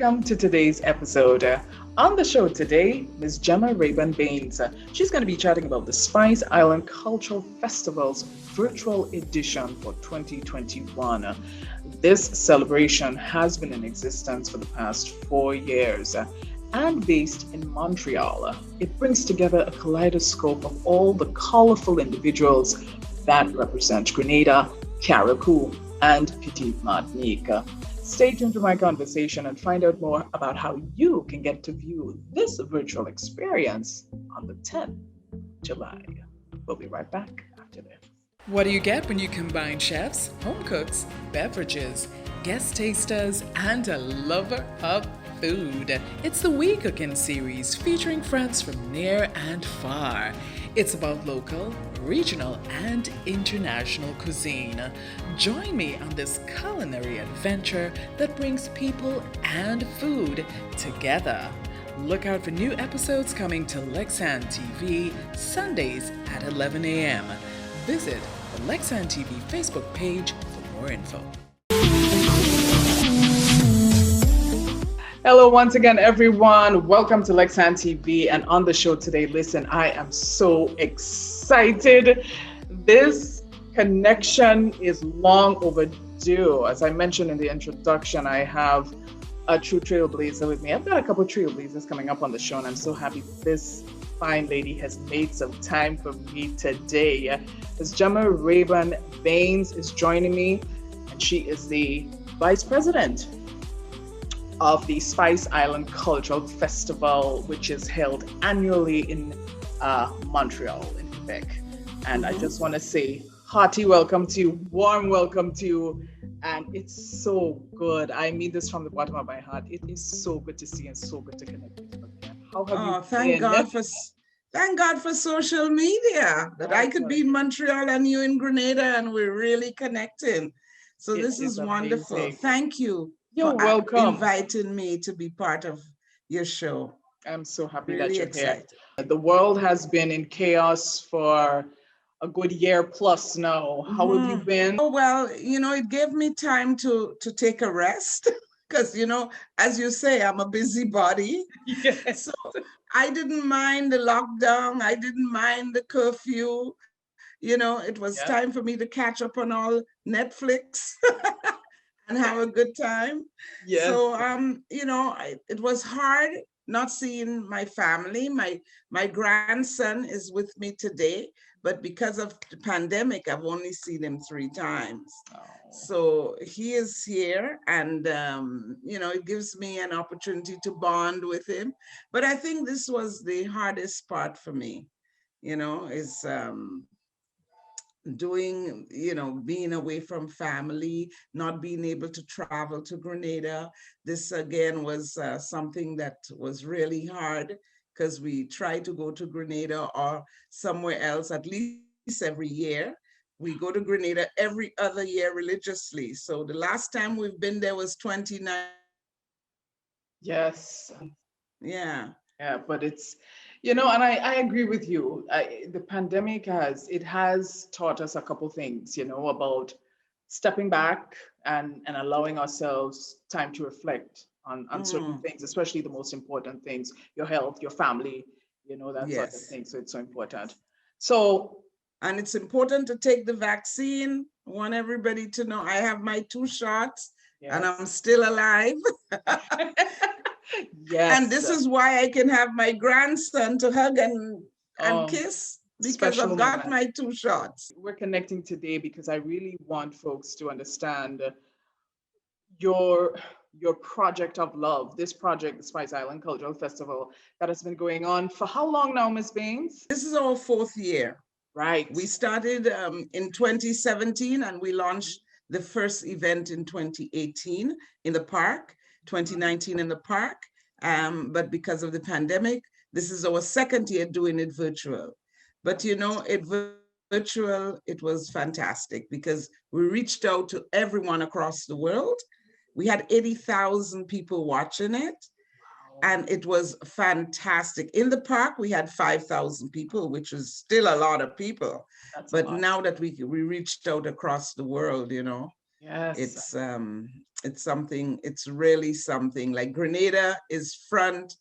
welcome to today's episode. On the show today, Ms. Gemma Rayburn Baines. She's going to be chatting about the Spice Island Cultural Festival's virtual edition for 2021. This celebration has been in existence for the past 4 years. And based in Montreal, it brings together a kaleidoscope of all the colorful individuals that represent Grenada, Carriacou, and Petite Martinique. Stay tuned to my conversation and find out more about how you can get to view this virtual experience on the 10th July. We'll be right back after this. What do you get when you combine chefs, home cooks, beverages, guest tasters, and a lover of food? It's the We Cooking series featuring friends from near and far. It's about local, regional, and international cuisine. Join me on this culinary adventure that brings people and food together. Look out for new episodes coming to Lexan TV Sundays at 11 a.m. Visit the Lexan TV Facebook page for more info. Hello, once again, everyone. Welcome to Lexan TV. And on the show today, listen, I am so excited. This connection is long overdue. As I mentioned in the introduction, I have a true trailblazer with me. I've got a couple of trailblazers coming up on the show, and I'm so happy this fine lady has made some time for me today. Ms. Gemma Rayburn Baines is joining me, and she is the Vice President of the Spice Island Cultural Festival, which is held annually in Montreal, in Quebec. And I just want to say hearty welcome to you, warm welcome to you. And it's so good. I mean this from the bottom of my heart. It is so good to see and so good to connect with you again. How have you been? Thank God for social media, that I could be in Montreal and you in Grenada, and we're really connecting. So this is wonderful. amazing. Thank you. You're welcome. Inviting me to be part of your show. I'm so happy Really that you're excited. here. The world has been in chaos for a good year plus now. How have you been? Oh, well, it gave me time to take a rest because, as you say, I'm a busybody. Yes. So I didn't mind the lockdown. I didn't mind the curfew. It was time for me to catch up on all Netflix and have a good time. Yes. So, it was hard not seeing my family. My grandson is with me today, but because of the pandemic, I've only seen him 3 times. Oh. So he is here, and it gives me an opportunity to bond with him. But I think this was the hardest part for me, is being away from family, not being able to travel to Grenada. This again was something that was really hard, because we try to go to Grenada or somewhere else at least every year. We go to Grenada every other year religiously. So the last time we've been there was 2019. Yes. Yeah. Yeah, but it's, and I agree with you. The pandemic has taught us a couple things, about stepping back and allowing ourselves time to reflect on certain things, especially the most important things, your health, your family, that sort of thing. So it's so important. And it's important to take the vaccine. I want everybody to know I have my 2 shots and I'm still alive. Yes. And this is why I can have my grandson to hug and kiss, because I've got my 2 shots. We're connecting today because I really want folks to understand your project of love, this project, the Spice Island Cultural Festival, that has been going on for how long now, Ms. Baines? This is our 4th year. Right. We started in 2017, and we launched the first event in 2018 in the park, 2019 in the park. But because of the pandemic, this is our 2nd year doing it virtual. But virtual, it was fantastic because we reached out to everyone across the world. We had 80,000 people watching it. And it was fantastic. In the park, we had 5,000 people, which is still a lot of people. But now that we reached out across the world, Yes. It's something, it's really something. Like Grenada is front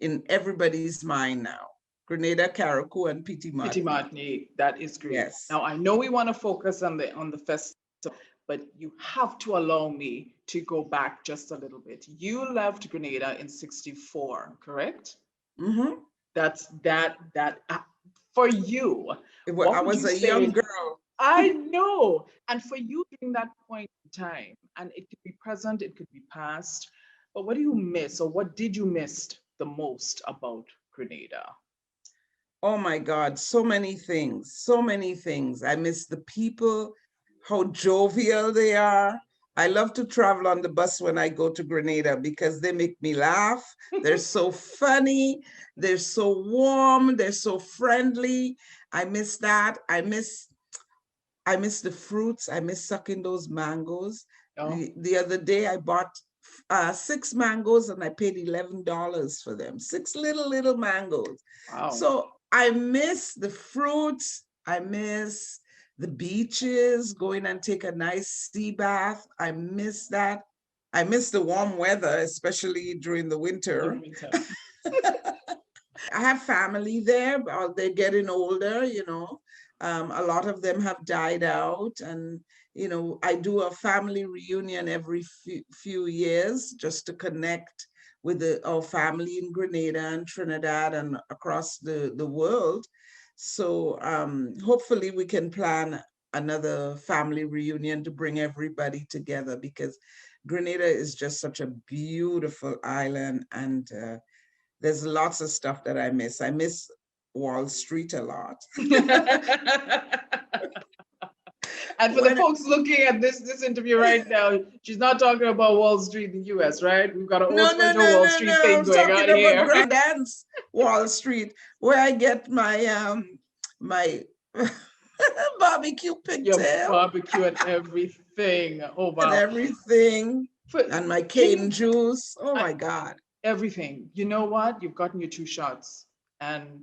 in everybody's mind now. Grenada, Carriacou, and Petit Petit Martinique. Martinique, that is great. Yes. Now I know we want to focus on the festival, but you have to allow me to go back just a little bit. You left Grenada in '64, correct? Mm-hmm. That's that for you. I What would was you a young say? girl. I know. And for you during that point in time, and it could be present, it could be past, but what do you miss or what did you miss the most about Grenada? Oh my God, so many things, so many things. I miss the people, how jovial they are. I love to travel on the bus when I go to Grenada because they make me laugh. They're so funny. They're so warm. They're so friendly. I miss that. I miss the fruits. I miss sucking those mangoes. Oh, The other day I bought 6 mangoes and I paid $11 for them. Six little mangoes. wow. So I miss the fruits. I miss the beaches, going and take a nice sea bath. I miss that. I miss the warm weather, especially during the winter. I have family there, but they're getting older, you know. A lot of them have died out. And, you know, I do a family reunion every few years just to connect with our family in Grenada and Trinidad and across the world. So hopefully we can plan another family reunion to bring everybody together because Grenada is just such a beautiful island, and there's lots of stuff that I miss. I miss Wall Street a lot. And for the When folks looking at this interview right now, she's not talking about Wall Street in the US, right? We've got an old no, no, special no, Wall no, Street no. thing I'm going talking on about here. Grenada's Wall Street, where I get my barbecue Your pigtail barbecue and everything. Oh and wow. everything, For, and my can cane you juice. Oh I, my God. everything. You know what? You've gotten your 2 shots and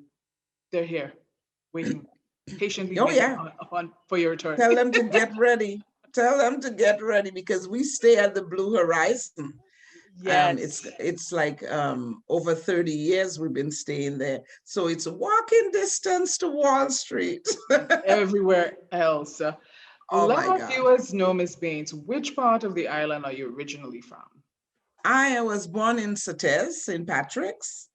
they're here, waiting, patiently Oh waiting yeah. upon for your return. Tell them to get ready. Tell them to get ready because we stay at the Blue Horizon. Yes. It's like over 30 years we've been staying there. So it's walking distance to Wall Street. Everywhere else. Oh Let my our God. viewers know, Miss Baines, which part of the island are you originally from? I was born in Sates, St. Patrick's,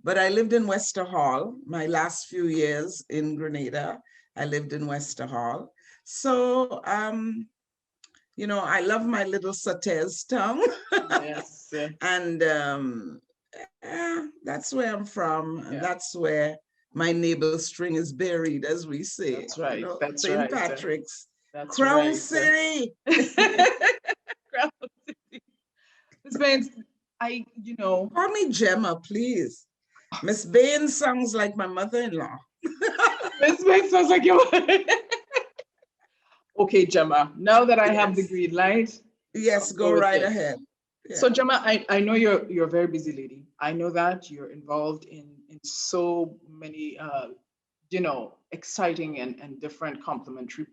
but I lived in Wester Hall my last few years in Grenada. I lived in Wester Hall. So, you know, I love my little Sates tongue. Yes. And that's where I'm from. And Yeah, that's where my navel string is buried, as we say, that's you right. know, That's St. right. Patrick's, That's Crown right. City. Crown City. Miss Baines, you know, Call me Gemma, please. Miss Bain sounds like my mother-in-law. Miss Baines sounds like you. Okay, Gemma, now that I have the Yes. green light, Yes, I'll go go with right it. ahead. So Yeah. Gemma, I know you're a very busy lady. I know that you're involved in so many exciting and different complementary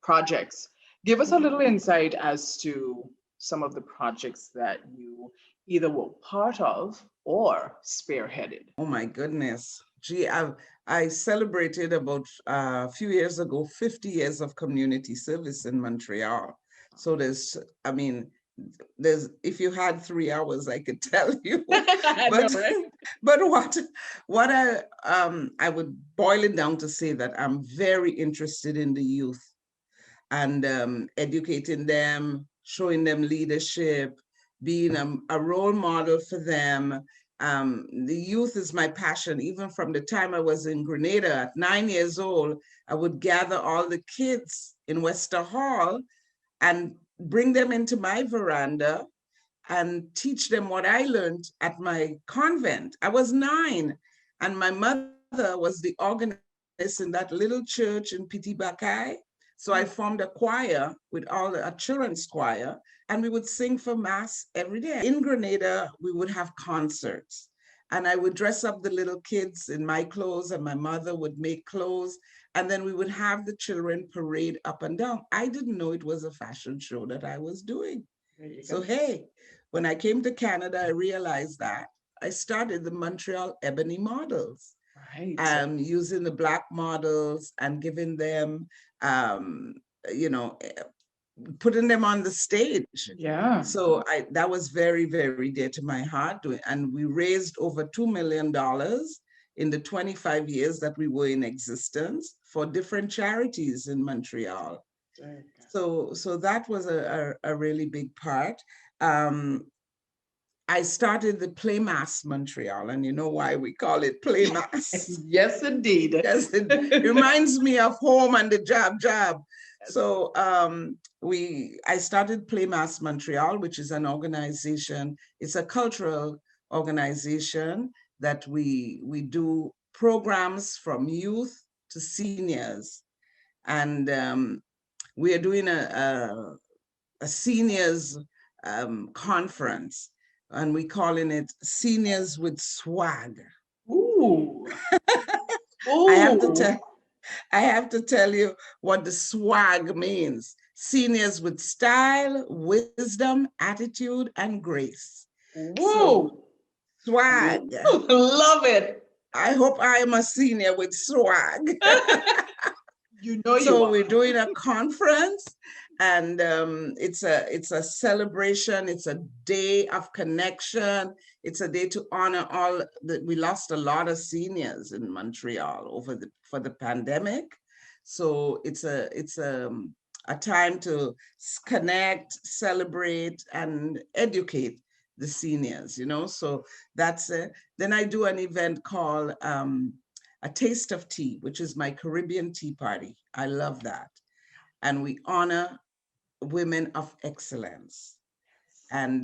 projects. Give us a little insight as to some of the projects that you either were part of or spearheaded. Oh my goodness. Gee, I celebrated about a few years ago 50 years of community service in Montreal. So I mean, there's if you had 3 hours, I could tell you. I know, But right? but what I would boil it down to say that I'm very interested in the youth and educating them, showing them leadership, being a role model for them. The youth is my passion. Even from the time I was in Grenada at 9 years old, I would gather all the kids in Wester Hall and bring them into my veranda and teach them what I learned at my convent. I was 9, and my mother was the organist in that little church in Petit Bacay. So I formed a choir with a children's choir, and we would sing for mass every day. In Grenada, we would have concerts. And I would dress up the little kids in my clothes, and my mother would make clothes. And then we would have the children parade up and down. I didn't know it was a fashion show that I was doing. So, hey, when I came to Canada, I realized that. I started the Montreal Ebony Models. Right. Using the Black models and giving them, you know, putting them on the stage. Yeah. So that was very, very dear to my heart. And we raised over $2 million in the 25 years that we were in existence for different charities in Montreal. So that was a really big part. I started the Playmas Montreal, and you know why we call it Playmas? Yes, indeed. Yes, it reminds me of home and the job. So I started Playmas Montreal, which is an organization. It's a cultural organization that we do programs from youth to seniors, and we are doing a seniors conference, and we calling it Seniors with Swag. Ooh. Ooh. I have to tell you what the swag means. Seniors with style, wisdom, attitude, and grace. Whoa. So, swag. Love it. I hope I am a senior with swag. You know, so we're doing a conference, and it's a celebration. It's a day of connection. It's a day to honor all that. We lost a lot of seniors in Montreal for the pandemic. So it's a time to connect, celebrate, and educate the seniors, you know. So that's it. Then I do an event called A Taste of Tea, which is my Caribbean tea party. I love that. And we honor women of excellence. And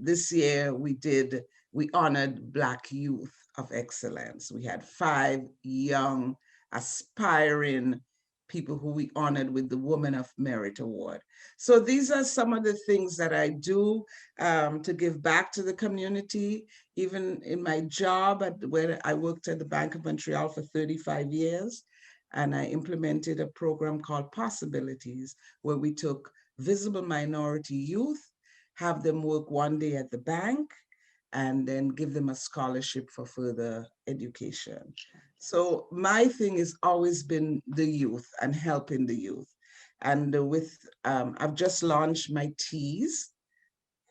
this year we honored Black youth of excellence. We had 5 young, aspiring people who we honored with the Woman of Merit Award. So these are some of the things that I do to give back to the community. Even in my job where I worked at the Bank of Montreal for 35 years, and I implemented a program called Possibilities, where we took visible minority youth, have them work one day at the bank, and then give them a scholarship for further education. So my thing has always been the youth and helping the youth. And I've just launched my teas,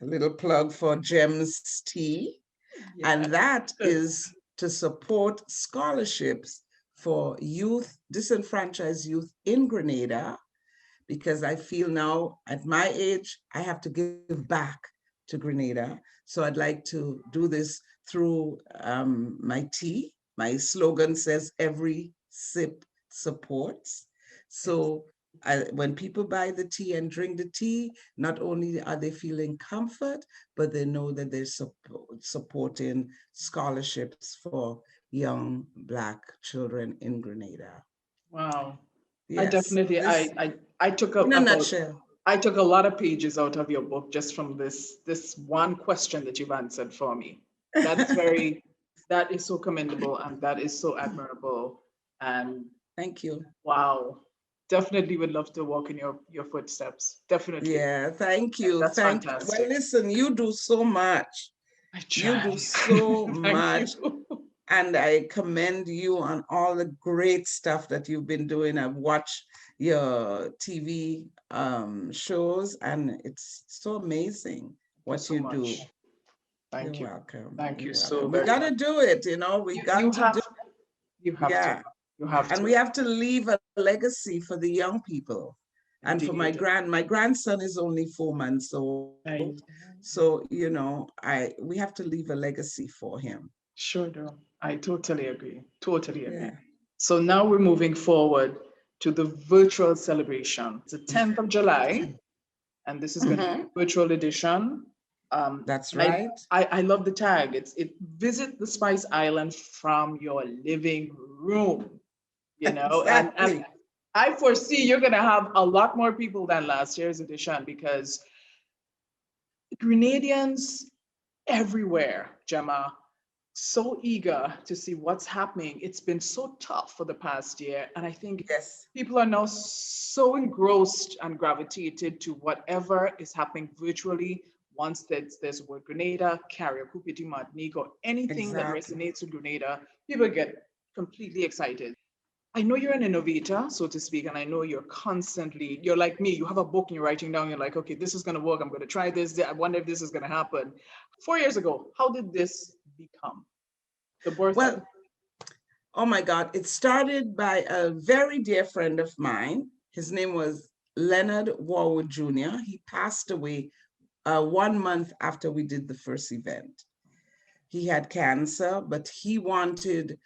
a little plug for Gems Tea. Yeah. And that is to support scholarships for youth, disenfranchised youth in Grenada, because I feel now at my age, I have to give back to Grenada. So I'd like to do this through my tea. My slogan says, every sip supports. So when people buy the tea and drink the tea, not only are they feeling comfort, but they know that they're supporting scholarships for young Black children in Grenada. Wow. Yes. I definitely, I took a, in a nutshell. I took a lot of pages out of your book just from this one question that you've answered for me. That's very, that is so commendable, and that is so admirable. And thank you. Wow. Definitely would love to walk in your footsteps. Definitely. Yeah, thank you. That's fantastic. Well, listen, you do so much. I try. You do so much. And I commend you on all the great stuff that you've been doing. I've watched your TV shows, and it's so amazing what you do. Thank you. You're welcome. Thank you so much. We got to do it, you know. We got to do it. You have to. You have to. And we have to leave a legacy for the young people. And for my grandson is only 4 months old. So, you know, we have to leave a legacy for him. Sure do. I totally agree. Totally agree. Yeah. So now we're moving forward to the virtual celebration. It's the 10th of July, and this is going to be a virtual edition. That's right. I love the tag. It visit the Spice Island from your living room. You know, exactly. and I foresee you're going to have a lot more people than last year's edition, because Grenadians everywhere, Gemma, so eager to see what's happening. It's been so tough for the past year. And I think Yes. people are now so engrossed and gravitated to whatever is happening virtually. Once there's word Grenada, Carrier, Pupiti Martinique, or anything that Exactly. resonates with Grenada, people get completely excited. I know you're an innovator, so to speak, and I know you're like me, you have a book and you're writing down, you're like, okay, this is going to work. I'm going to try this. I wonder if this is going to happen. 4 years ago, how did this become the birth of? Well, oh my God, it started by a very dear friend of mine. His name was Leonard Warwood Jr. He passed away 1 month after we did the first event. He had cancer, but he wanted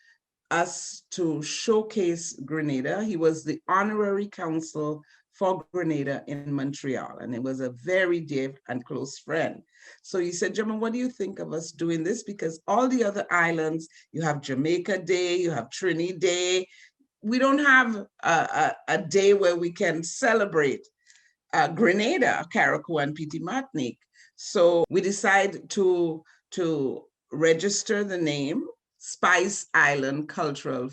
us to showcase Grenada. He was the honorary counsel for Grenada in Montreal, and it was a very dear and close friend. So he said, Gemma, what do you think of us doing this? Because all the other islands, you have Jamaica Day, you have Trinidad Day. We don't have a day where we can celebrate Grenada, Carriacou, and Petite Martinique. So we decided to register the name Spice Island Cultural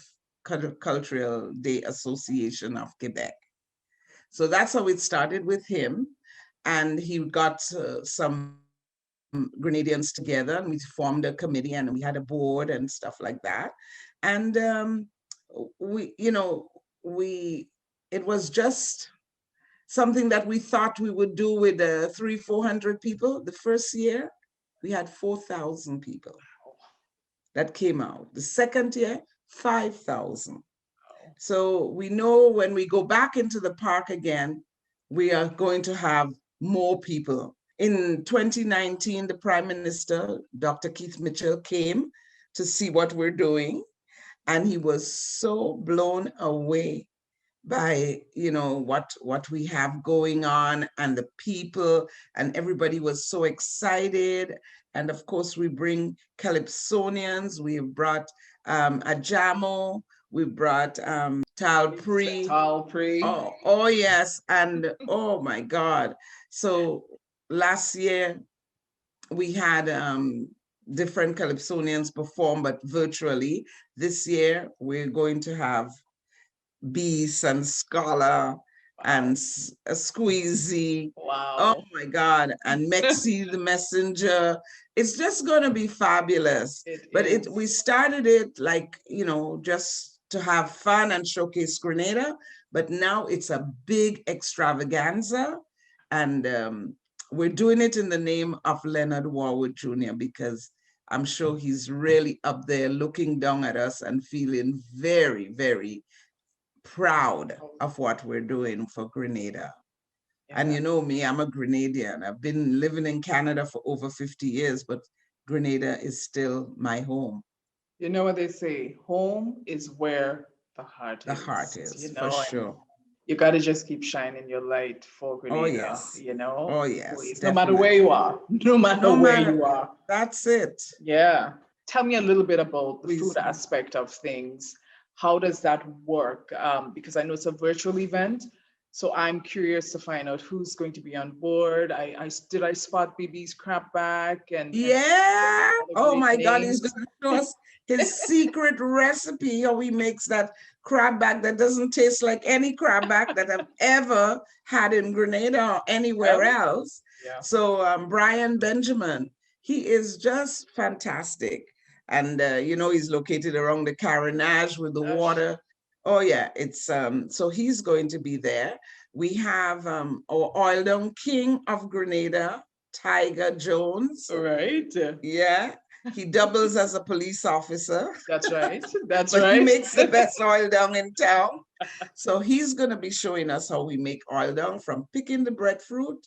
Day Association of Quebec. So that's how it started with him. And he got some Grenadians together, and we formed a committee and we had a board and stuff like that. And we, you know, it was just something that we thought we would do with 300-400 people. The first year, we had 4,000 people that came out. The second year, 5,000. So we know when we go back into the park again, we are going to have more people. In 2019, the Prime Minister, Dr. Keith Mitchell, came to see what we're doing, and he was so blown away by what we have going on, and the people, and everybody was so excited. And of course we bring calypsonians, we've brought Ajamo, we brought Talpri. Oh yes, and oh my God. So last year we had different calypsonians perform, but virtually. This year we're going to have Beast and Scholar and a Squeezy. Wow. Oh my God. And Mexi the Messenger. It's just going to be fabulous. We started it like, just to have fun and showcase Grenada, but now it's a big extravaganza. And we're doing it in the name of Leonard Warwood Jr. because I'm sure he's really up there looking down at us and feeling very, very proud of what we're doing for Grenada. Yeah. And you know me, I'm a Grenadian. I've been living in Canada for over 50 years, but Grenada is still my home. You know what they say, home is where the heart is. The heart is, for sure. You got to just keep shining your light for Grenada. Oh, yes. Oh, yes. Please, no matter where you are, no matter where you are. That's it. Yeah. Tell me a little bit about the food aspect of things. How does that work? Because I know it's a virtual event, so I'm curious to find out who's going to be on board. Did I spot BB's crab back and yeah. Oh my God, he's going to show us his secret recipe, how he makes that crab back that doesn't taste like any crab back that I've ever had in Grenada or anywhere else. Yeah. So Brian Benjamin, he is just fantastic. And he's located around the Carenage with the water. Oh yeah, it's so he's going to be there. We have our Oil Down King of Grenada, Tiger Jones. All right. Yeah. He doubles as a police officer. That's right. That's but right. He makes the best oil down in town. So he's going to be showing us how we make oil down, from picking the breadfruit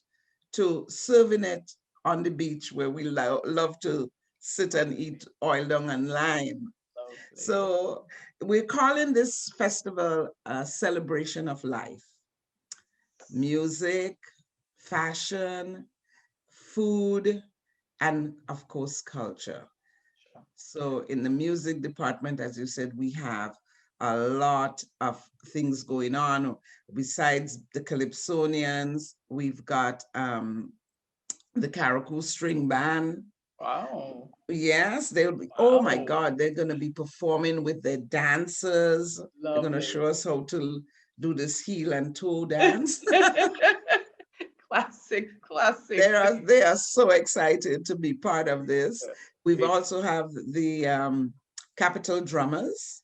to serving it on the beach, where we love to sit and eat oil down and lime. Lovely. So we're calling this festival a celebration of life. Music, fashion, food, and of course, culture. So in the music department, as you said, we have a lot of things going on. Besides the Calypsonians, we've got the Carriacou String Band. Wow. Yes, they'll be, oh my Wow. God, they're going to be performing with their dancers. They're going to Lovely. show us how to do this heel and toe dance. Classic, classic. They are so excited to be part of this. We've Great. also have the Capital Drummers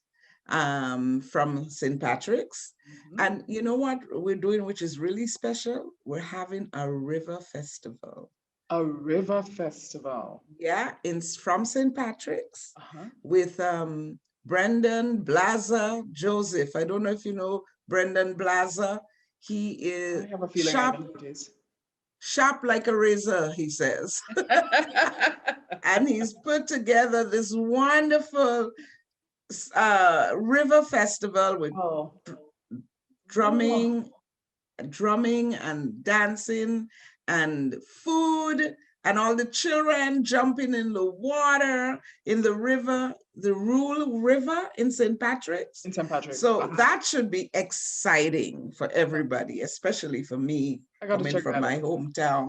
from St. Patrick's. Mhm. And you know what we're doing, which is really special? We're having a river festival. A river festival. Yeah, from St. Patrick's Uh-huh. with Brendan Blazer Joseph. I don't know if you know Brendan Blazer. He I is have a feeling I know sharp, who it is. sharp like a razor, he says. And he's put together this wonderful river festival with Oh. drumming, drumming and dancing and food and all the children jumping in the water in the river, the Rule River in St. Patrick's. In St. Patrick's. So that should be exciting for everybody, especially for me I got to coming check from that my out. hometown.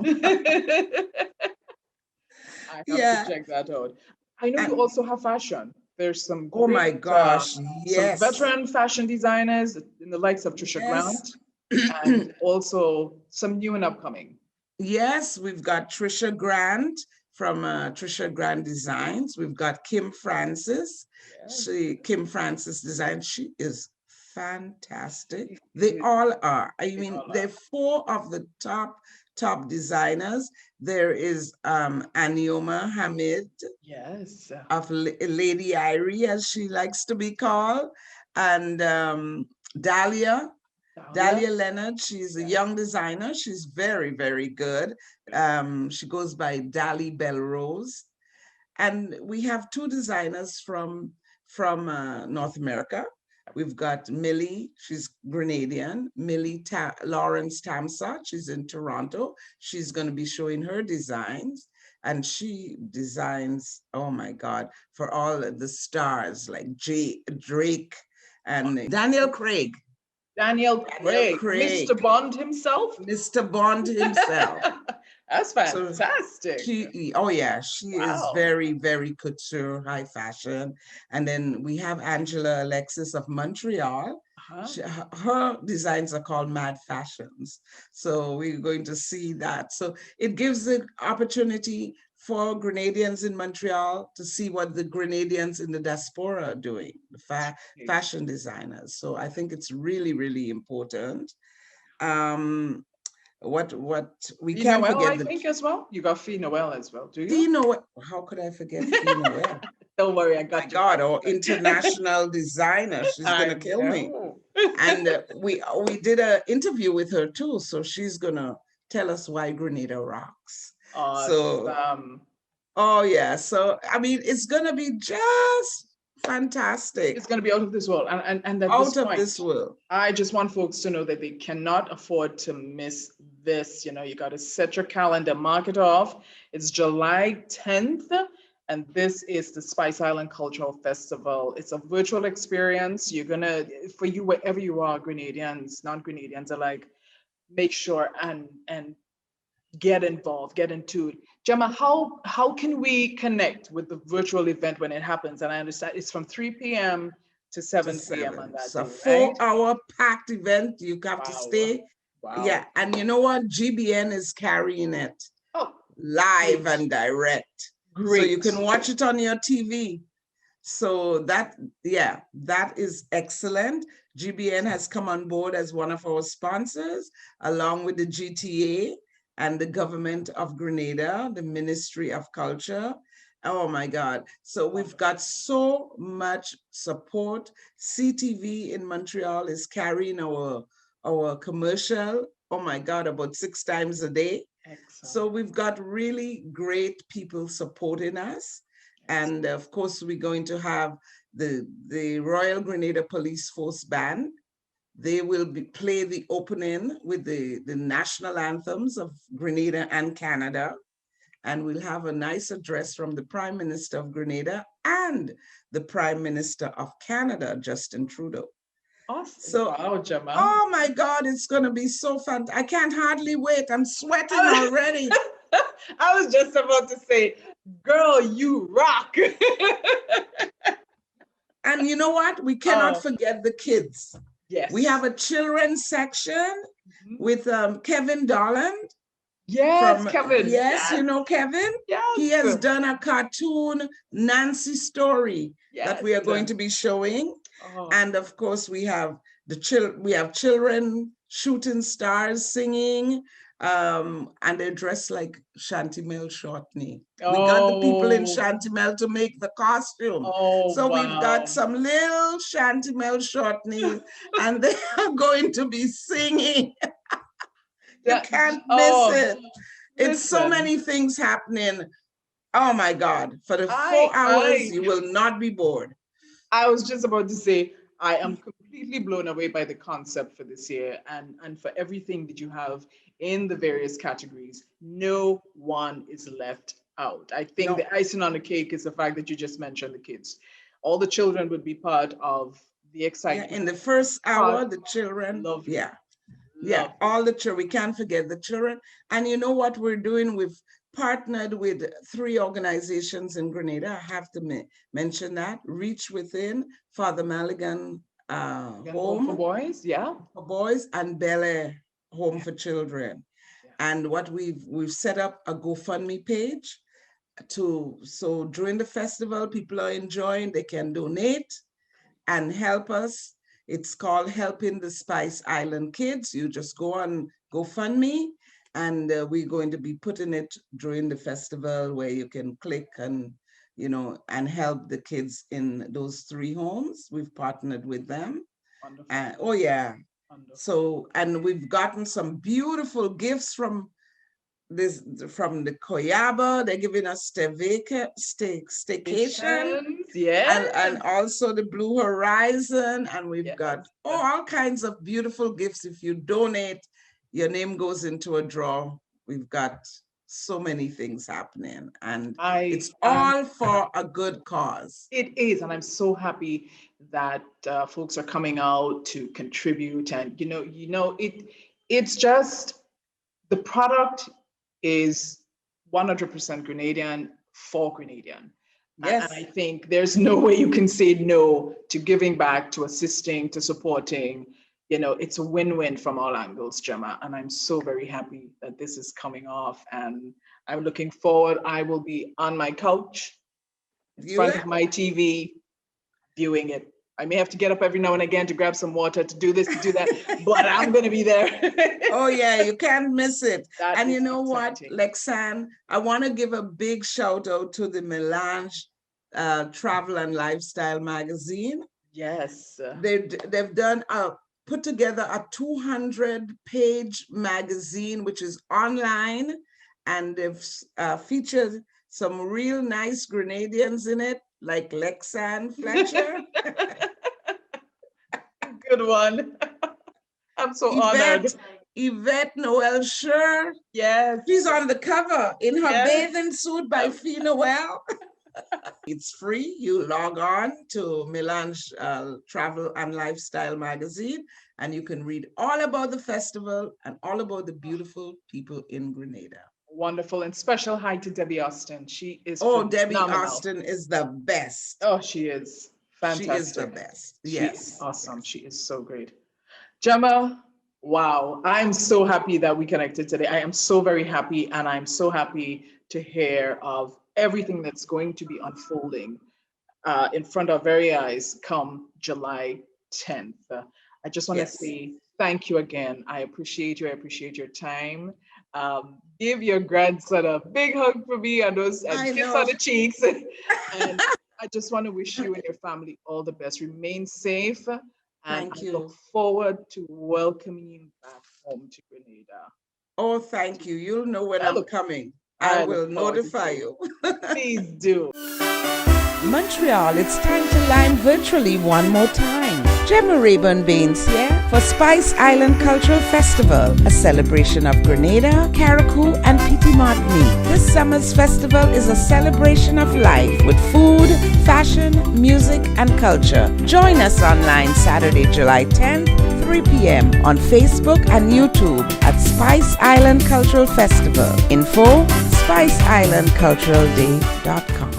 I have to Yeah. check that out. I know you And also have fashion. There's some oh my great, gosh, some yes. veteran fashion designers in the likes of Trisha Yes. Grant, and also some new and upcoming. Yes, we've got Trisha Grant from Trisha Grant Designs. We've got Kim Francis. Yes. Kim Francis Design. She is fantastic. They all are. I mean, they're four of the top designers. There is Anioma Hamid. Yes. Of Lady Irie, as she likes to be called, and Dahlia Leonard. She's a young designer. She's very, very good. She goes by Dali Belrose. And we have two designers from North America. We've got Millie, she's Grenadian. Lawrence Tamsat, she's in Toronto. She's going to be showing her designs. And she designs, oh my God, for all the stars like Drake and Daniel Craig. Daniel Craig, Mr. Bond himself. Mr. Bond himself. That's fantastic. So she is very, very couture, high fashion. And then we have Angela Alexis of Montreal. Her designs are called Mad Fashions. So we're going to see that. So it gives the opportunity for Grenadians in Montreal to see what the Grenadians in the diaspora are doing, the fashion designers. So I think it's really, really important. What we can't forget. I think as well. You got Fee Noel as well, do you? Fee Noel. How could I forget Fee Noel? Don't worry, I got you. My God, our international designer. She's gonna kill me. And we did an interview with her too, so she's gonna tell us why Grenada rocks. Awesome. Oh yeah. So I mean, it's gonna be just fantastic. It's going to be out of this world. And at out of this world. I just want folks to know that they cannot afford to miss this. You know, you got to set your calendar, mark it off. It's July 10th. And this is the Spice Island Cultural Festival. It's a virtual experience. You're going to, for you, wherever you are, Grenadians, non-Grenadians alike, make sure and get involved, get into it. Gemma, how can we connect with the virtual event when it happens? And I understand it's from 3 p.m. to 7 p.m. on that day, It's a 4-hour packed event. You have to stay. Wow. Yeah, and you know what? GBN is carrying it live and direct. Great. So you can watch it on your TV. So that is excellent. GBN has come on board as one of our sponsors, along with the GTA and the government of Grenada, the Ministry of Culture. Oh my God. So we've got so much support. CTV in Montreal is carrying our commercial, oh my God, about 6 times a day. Excellent. So we've got really great people supporting us. And of course, we're going to have the Royal Grenada Police Force Band. They will play the opening with the national anthems of Grenada and Canada. And we'll have a nice address from the Prime Minister of Grenada and the Prime Minister of Canada, Justin Trudeau. Awesome. So, wow, Gemma. Oh my God, it's going to be so fun. I can't hardly wait. I'm sweating already. I was just about to say, Girl, you rock. And you know what? We cannot Oh. forget the kids. Yes. We have a children's section with Kevin Dolland. Yes, Kevin. Yes, you know Kevin? Yes. He has done a cartoon, Nancy Story, that we are going to be showing. Oh. And of course, we have children, shooting stars singing, and they're dressed like Chantimel Shortney. We got the people in Chantimel to make the costume. So we've got some little Chantimel Shortney, and they are going to be singing. You can't miss it. It's so many things happening. Oh my God. For the 4 hours, you will not be bored. I was just about to say, I am completely blown away by the concept for this year and for everything that you have in the various categories. No one is left out. I think the icing on the cake is the fact that you just mentioned the kids. All the children would be part of the excitement. Yeah, in the first hour, the children. Lovely. Yeah, all the children. We can't forget the children. And you know what we're doing? We've partnered with 3 organizations in Grenada. I have to mention that. Reach Within, Father Maligan Home for Boys, for boys, and Bel Air Home for Children. Yeah. And what we've set up a GoFundMe page so during the festival, people are enjoying, they can donate and help us. It's called Helping the Spice Island Kids. You just go on GoFundMe, and we're going to be putting it during the festival where you can click and, and help the kids in those 3 homes. We've partnered with them. Wonderful. Wonderful. So, and we've gotten some beautiful gifts from the Koyaba. They're giving us staycation. Yeah. And also the Blue Horizon. And we've got all kinds of beautiful gifts. If you donate, your name goes into a draw. We've got so many things happening, and it's all for a good cause. It is, and I'm so happy that folks are coming out to contribute. And it's just, the product is 100% Grenadian for Grenadian. Yes. And I think there's no way you can say no to giving back, to assisting, to supporting. It's a win-win from all angles, Gemma. And I'm so very happy that this is coming off. And I'm looking forward. I will be on my couch, in front of my TV, viewing it. I may have to get up every now and again to grab some water, to do this, to do that, but I'm going to be there. Oh, yeah, you can't miss it. And you know what, Lexanne, I want to give a big shout out to the Melange Travel and Lifestyle magazine. Yes. They've put together a 200-page magazine, which is online, and they've featured some real nice Grenadians in it, like Lexanne Fletcher. Good one. I'm so honored. Yvette Noel Scher. Yes. She's on the cover in her bathing suit by Fee Noel. It's free. You log on to Melange Travel and Lifestyle magazine, and you can read all about the festival and all about the beautiful people in Grenada. Wonderful. And special hi to Debbie Austin. She is Debbie Austin is the best. Oh, she is fantastic. She is the best. Yes. She is awesome. She is so great. Gemma, wow. I'm so happy that we connected today. I am so very happy, and I'm so happy to hear of everything that's going to be unfolding in front of our very eyes come July 10th. I just want to say thank you again. I appreciate you. I appreciate your time. Give your grandson a big hug for me and those kiss on the cheeks. And I just want to wish you and your family all the best. Remain safe. And thank you. I look forward to welcoming you back home to Grenada. Oh, thank you. You'll know when I'm coming. I will notify you. Please do. Montreal, it's time to line virtually one more time. Gemma Rayburn Baines here for Spice Island Cultural Festival, a celebration of Grenada, Carriacou, and Petite Martinique. This summer's festival is a celebration of life with food, fashion, music, and culture. Join us online Saturday, July 10th, 3 p.m. on Facebook and YouTube at Spice Island Cultural Festival. Info, SpiceIslandCulturalDay.com.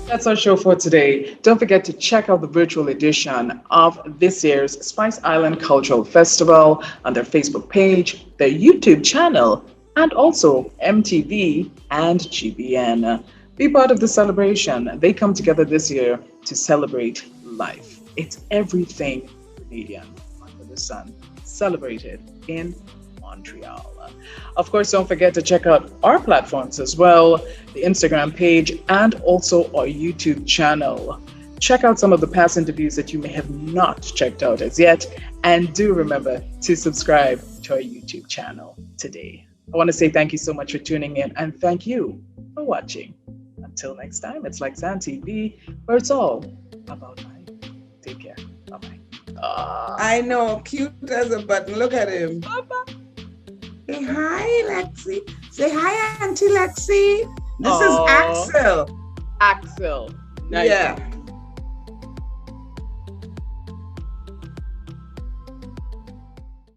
That's our show for today. Don't forget to check out the virtual edition of this year's Spice Island Cultural Festival on their Facebook page, their YouTube channel, and also MTV and GBN. Be part of the celebration. They come together this year to celebrate life. It's everything Canadian under the sun, celebrated in Montreal. Of course, don't forget to check out our platforms as well, the Instagram page and also our YouTube channel. Check out some of the past interviews that you may have not checked out as yet, and do remember to subscribe to our YouTube channel today. I want to say thank you so much for tuning in, and thank you for watching. Until next time, it's like Zan TV, where it's all about life. Take care. Bye-bye. I know, cute as a button. Look at him. Bye-bye. Say hi, Lexi. Say hi, Auntie Lexi. This is Axel. Axel. Nice. Yeah.